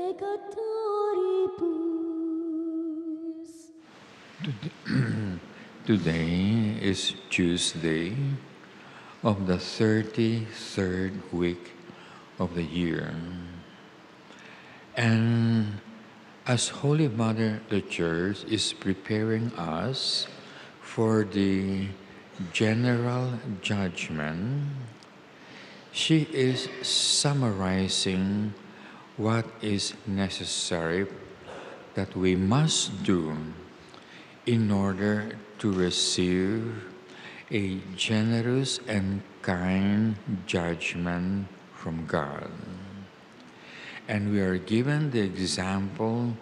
peccatoribus. Today is Tuesday of the 33rd week of the year. And as Holy Mother, the Church is preparing us for the general judgment, she is summarizing what is necessary that we must do in order to receive a generous and kind judgment from God. And we are given the example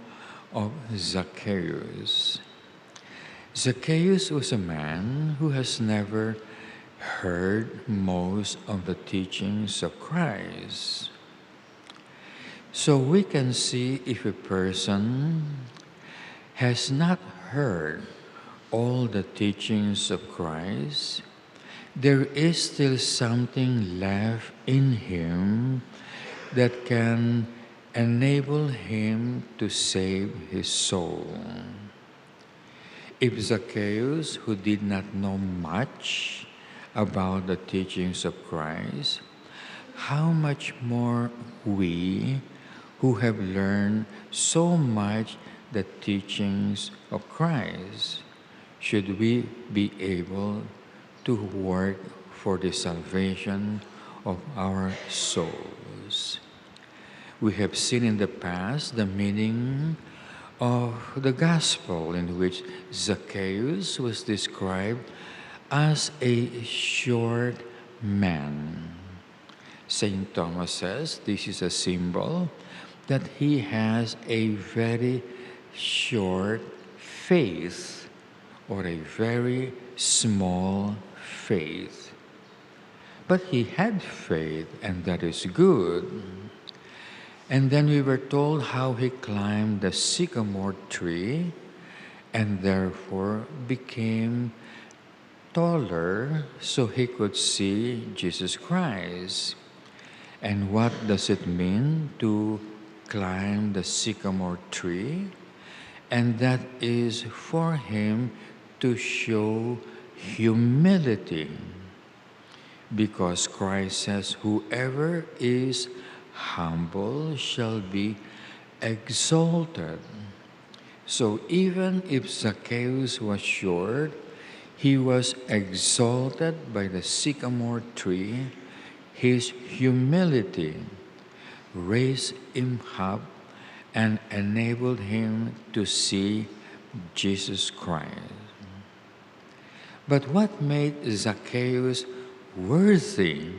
of Zacchaeus. Zacchaeus was a man who has never heard most of the teachings of Christ. So we can see if a person has not heard all the teachings of Christ, there is still something left in him that can enable him to save his soul. If Zacchaeus, who did not know much about the teachings of Christ, how much more we, who have learned so much the teachings of Christ, should we be able to work for the salvation of our souls. We have seen in the past the meaning of the gospel in which Zacchaeus was described as a short man. St. Thomas says this is a symbol that he has a very short faith or a very small faith. But he had faith, and that is good. And then we were told how he climbed the sycamore tree and therefore became taller so he could see Jesus Christ. And what does it mean to climb the sycamore tree? And that is for him to show humility. Because Christ says, whoever is humble shall be exalted. So even if Zacchaeus was short, he was exalted by the sycamore tree. His humility raised him up and enabled him to see Jesus Christ. But what made Zacchaeus worthy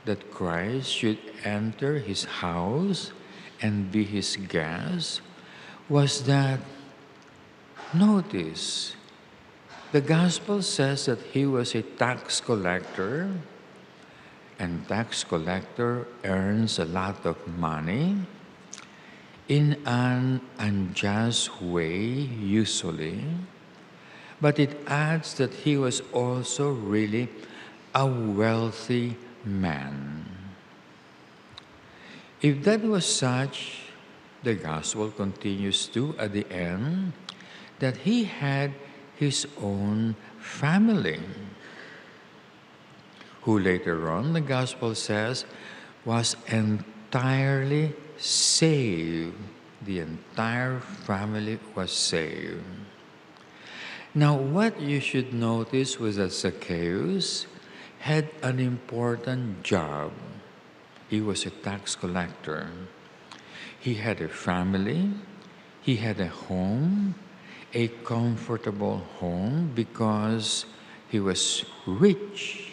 that Christ should enter his house and be his guest was that, notice, the gospel says that he was a tax collector, and tax collector earns a lot of money in an unjust way, usually, but it adds that he was also really a wealthy man. If that was such, the gospel continues to, at the end, that he had his own family, who later on, the gospel says, was entirely saved. The entire family was saved. Now, what you should notice was that Zacchaeus had an important job. He was a tax collector. He had a family. He had a home, a comfortable home, because he was rich.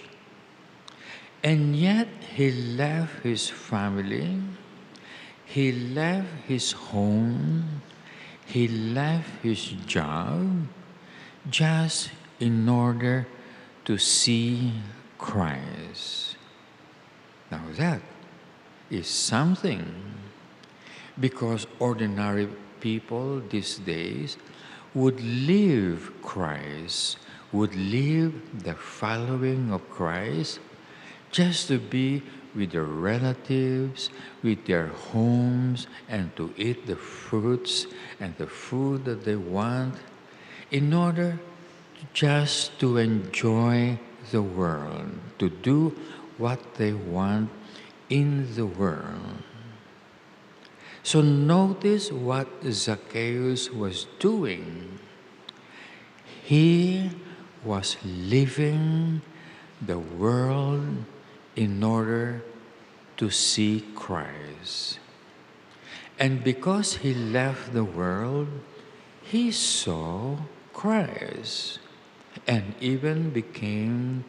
And yet he left his family, he left his home, he left his job just in order to see Christ. Now that is something, because ordinary people these days would leave Christ, would leave the following of Christ just to be with their relatives, with their homes, and to eat the fruits and the food that they want in order just to enjoy the world, to do what they want in the world. So notice what Zacchaeus was doing. He was leaving the world in order to see Christ. And because he left the world, he saw Christ and even became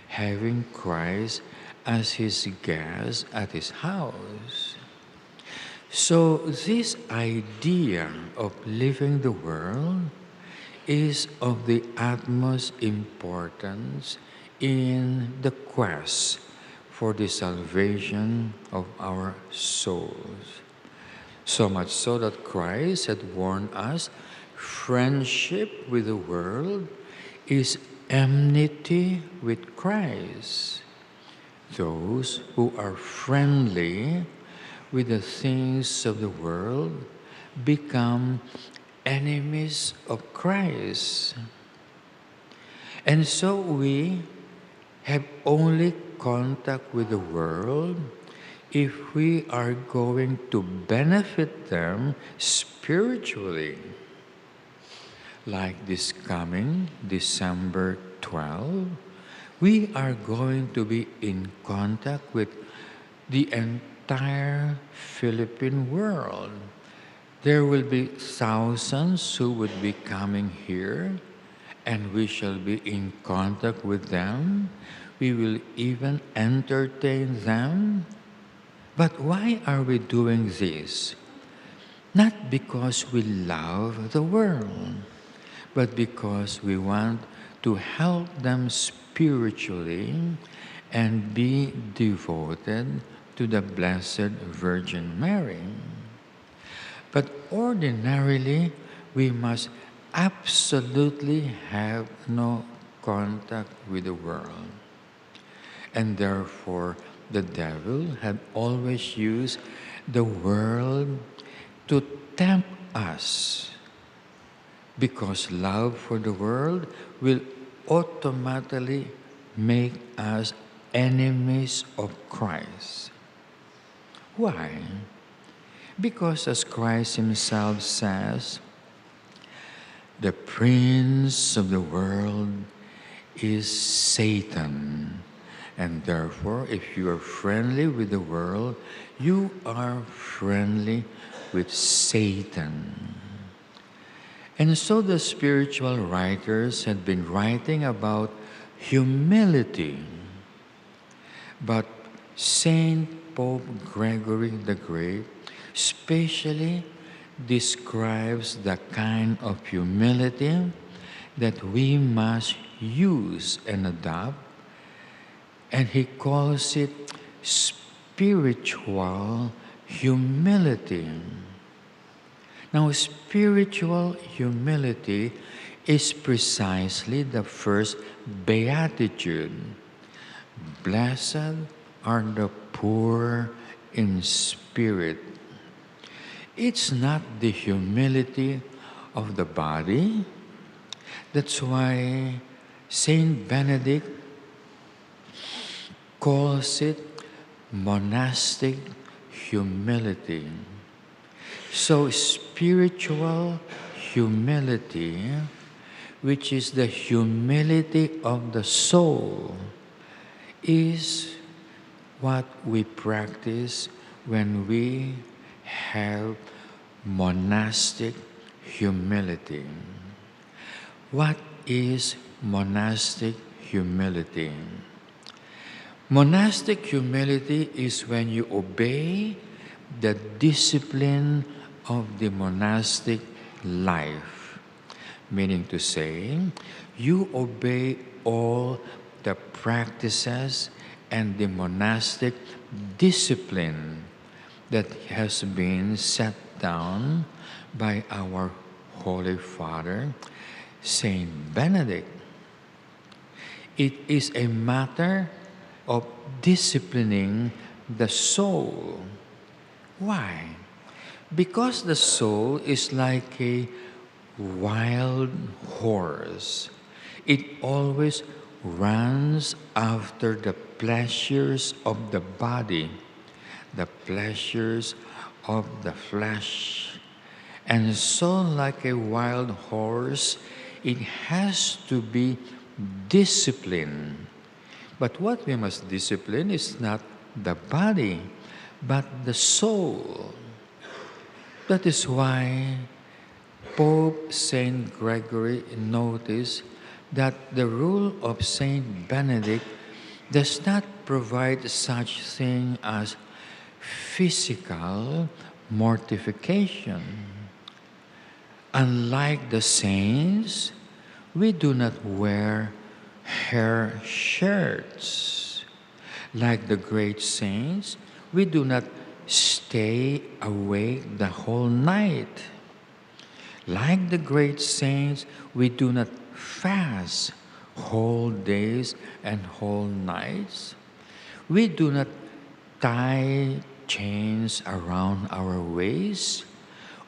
having Christ as his guest at his house. So this idea of leaving the world is of the utmost importance in the quest for the salvation of our souls. So much so that Christ had warned us, friendship with the world is enmity with Christ. Those who are friendly with the things of the world become enemies of Christ. And so we have only contact with the world if we are going to benefit them spiritually. Like this coming December 12, we are going to be in contact with the entire Philippine world. There will be thousands who would be coming here, and we shall be in contact with them. We will even entertain them. But why are we doing this? Not because we love the world, but because we want to help them spiritually and be devoted to the Blessed Virgin Mary. But ordinarily, we must absolutely have no contact with the world. And therefore, the devil had always used the world to tempt us, because love for the world will automatically make us enemies of Christ. Why? Because as Christ himself says, the prince of the world is Satan. And therefore, if you are friendly with the world, you are friendly with Satan. And so the spiritual writers had been writing about humility. But Saint Pope Gregory the Great specially describes the kind of humility that we must use and adopt, and he calls it spiritual humility. Now, spiritual humility is precisely the first beatitude. Blessed are the poor in spirit. It's not the humility of the body. That's why Saint Benedict calls it monastic humility. So spiritual humility, which is the humility of the soul, is what we practice when we have monastic humility. What is monastic humility? Monastic humility is when you obey the discipline of the monastic life. Meaning to say, you obey all the practices and the monastic discipline that has been set down by our Holy Father, Saint Benedict. It is a matter of disciplining the soul. Why? Because the soul is like a wild horse. It always runs after the pleasures of the body, the pleasures of the flesh. And so, like a wild horse, it has to be disciplined. But what we must discipline is not the body, but the soul. That is why Pope Saint Gregory noticed that the rule of Saint Benedict does not provide such thing as physical mortification. Unlike the saints, we do not wear hair shirts. Like the great saints, we do not stay awake the whole night. Like the great saints, we do not fast whole days and whole nights. We do not tie chains around our waist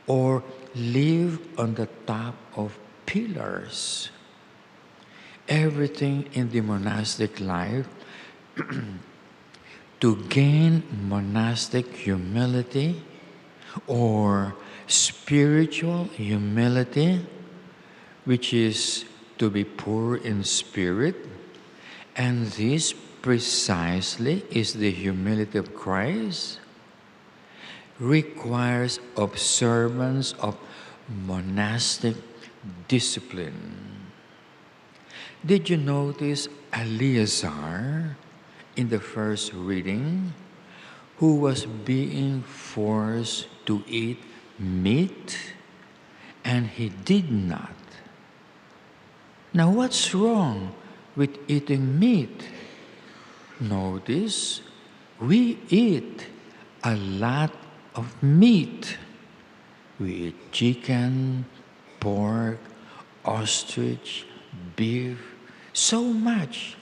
or live on the top of pillars. Everything in the monastic life to gain monastic humility or spiritual humility, which is to be poor in spirit, and this precisely is the humility of Christ, requires observance of monastic discipline. Did you notice Eleazar in the first reading, who was being forced to eat meat, and he did not? Now, what's wrong with eating meat? Notice, we eat a lot of meat. We eat chicken, pork, ostrich, beef, so much.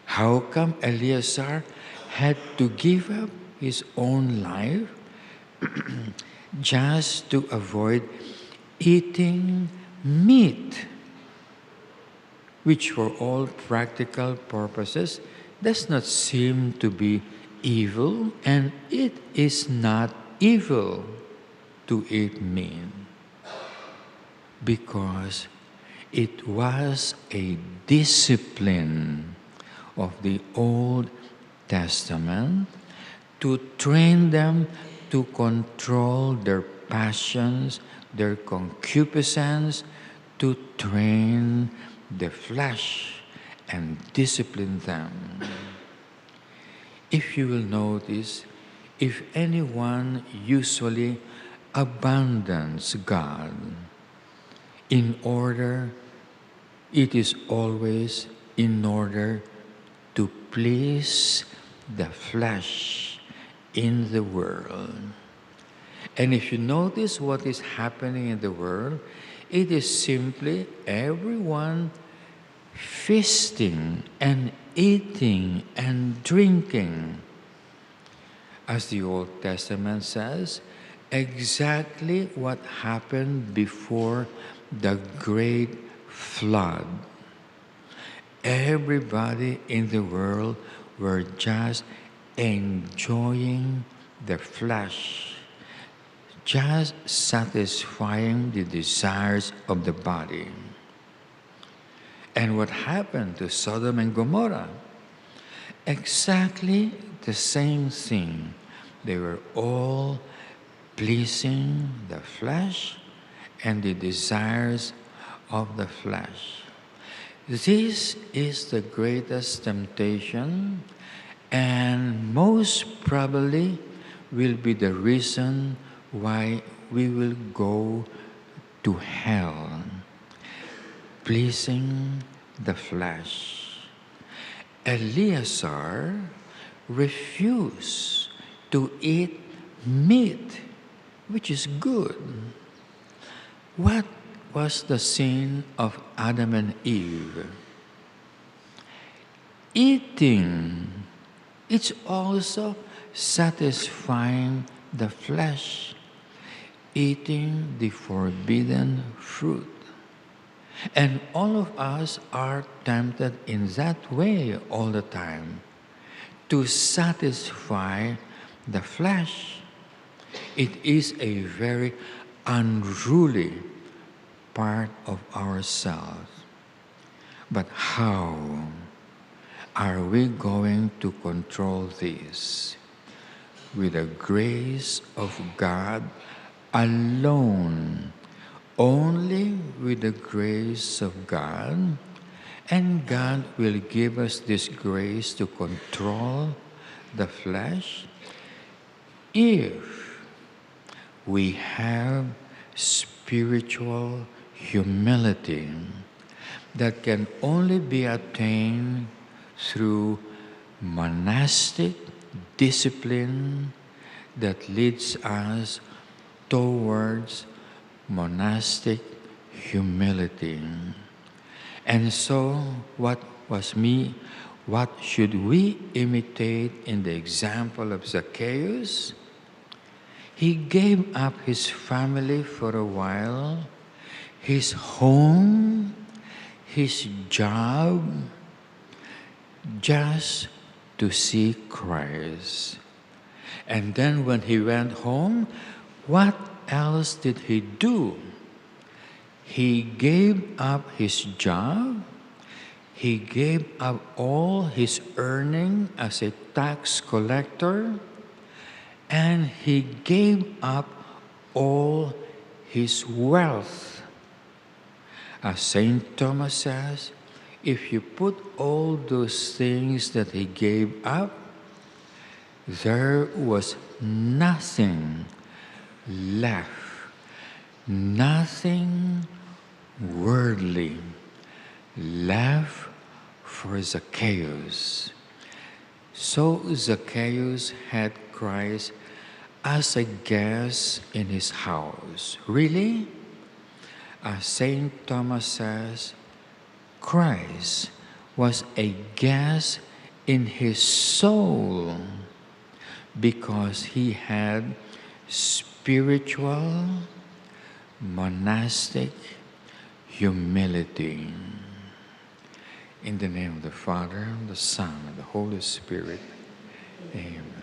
How come Eleazar had to give up his own life just to avoid eating meat, which for all practical purposes does not seem to be evil, and it is not evil to eat meat because it was a discipline of the Old Testament to train them to control their passions, their concupiscence, to train the flesh and discipline them. If you will notice, if anyone usually abandons God it is always in order to please the flesh in the world. And if you notice what is happening in the world, it is simply everyone feasting and eating and drinking. As the Old Testament says, exactly what happened before the great flood. Everybody in the world were just enjoying the flesh, just satisfying the desires of the body. And what happened to Sodom and Gomorrah? Exactly the same thing. They were all pleasing the flesh and the desires of the flesh. This is the greatest temptation, and most probably will be the reason why we will go to hell, pleasing the flesh. Eleazar refused to eat meat, which is good. What was the sin of Adam and Eve? Eating. It's also satisfying the flesh, eating the forbidden fruit. And all of us are tempted in that way all the time, to satisfy the flesh. It is a very unruly part of ourselves. But how are we going to control this? With the grace of God alone. Only with the grace of God. And God will give us this grace to control the flesh if we have spiritual humility that can only be attained through monastic discipline that leads us towards monastic humility. And so, what should we imitate in the example of Zacchaeus? He gave up his family for a while, his home, his job, just to see Christ. And then when he went home, what else did he do? He gave up his job. He gave up all his earning as a tax collector. And he gave up all his wealth. As St. Thomas says, if you put all those things that he gave up, there was nothing left, nothing worldly left for Zacchaeus. So Zacchaeus had Christ as a guest in his house. Really? As St. Thomas says, Christ was a guest in his soul because he had spiritual, monastic humility. In the name of the Father, the Son, and the Holy Spirit, amen.